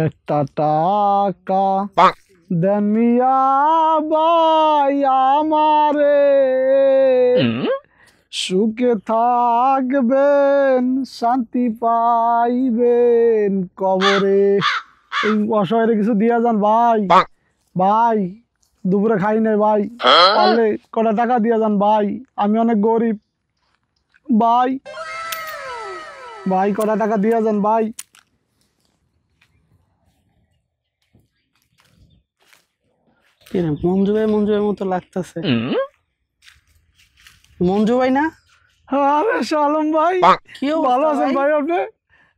একটা টাকা দেন মিয়া ভাই আমারে, সুখে থাকবেন শান্তি পাইবেন কবরে। এই অসহায় কিছু দিয়া যান ভাই। ভাই দুপুরে খাই নাই ভাই, পারলে কটা টাকা দিয়া যান ভাই, আমি অনেক গরিব ভাই। ভাই কটা টাকা দিয়া যান ভাই। মঞ্জু ভাইয়ের মতো লাগতেছে। মঞ্জু ভাই না? আরে শালম ভাই, কি ভালো আছেন ভাই আপনি?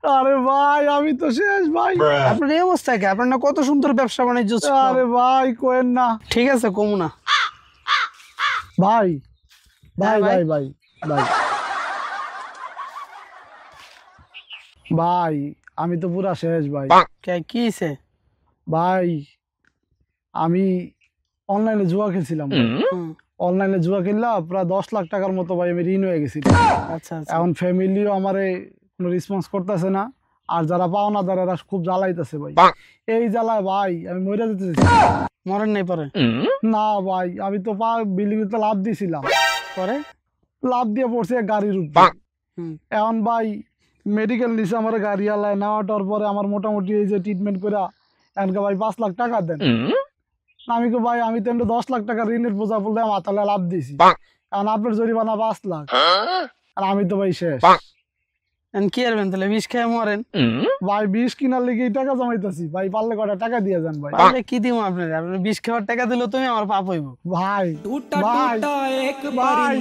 আরে ভাই আমি তো শেষ ভাই। আপনার এই অবস্থা কি? আপনার না কত সুন্দর ব্যবসা বাণিজ্য ছিল। আরে ভাই কোয়েন না। ঠিক আছে কমু না ভাই ভাই ভাই। ভাই ভাই ভাই ভাই আমি তো পুরা শেষ ভাই। কি হয়েছে ভাই আমি অনলাইনে জুয়া খেলছিলাম। অনলাইনে জুয়া খেললাম প্রায় 10 লাখ টাকার মতো ভাই আমি ঋণ হয়ে গেছি। আচ্ছা এখন ফ্যামিলিও আমারে কোনো রেসপন্স করতেছে না, আর যারা পাওনাদার এরা খুব জ্বালাইতেছে ভাই। এই জ্বালায় ভাই আমি মরে যেতেছি। মরেন নাই পরে? না ভাই আমি তো বিল্ডিং এ লাভ দিয়েছিলাম, পরে লাভ দিয়ে পড়ছে এক গাড়ির উপর। এখন ভাই মেডিকেল নিছে আমার গাড়ি আলায়, নেওয়াটার পরে আমার মোটামুটি এই যে ট্রিটমেন্ট করে এনকে ভাই 5 লাখ টাকা দেন। আমি কো ভাই আমি তো 10 লাখ টাকা ঋণের বোঝা পড়লে মাথালে লাভ দিয়েছি, কারণ আপনার জরিমানা 5 লাখ, আর আমি তো ভাই শেষ। কি আরবেন তাহলে? বিষ খেয়ে মরেন ভাই 20 কিনার লেগে টাকা জমাইতেছি ভাই, পারলে কটা টাকা দিয়ে যান ভাই। পারলে কি দিব আপনার? আপনার বিষ খাওয়ার টাকা দিলেও তুমি আমার পাপ হইব ভাই ভাই ভাই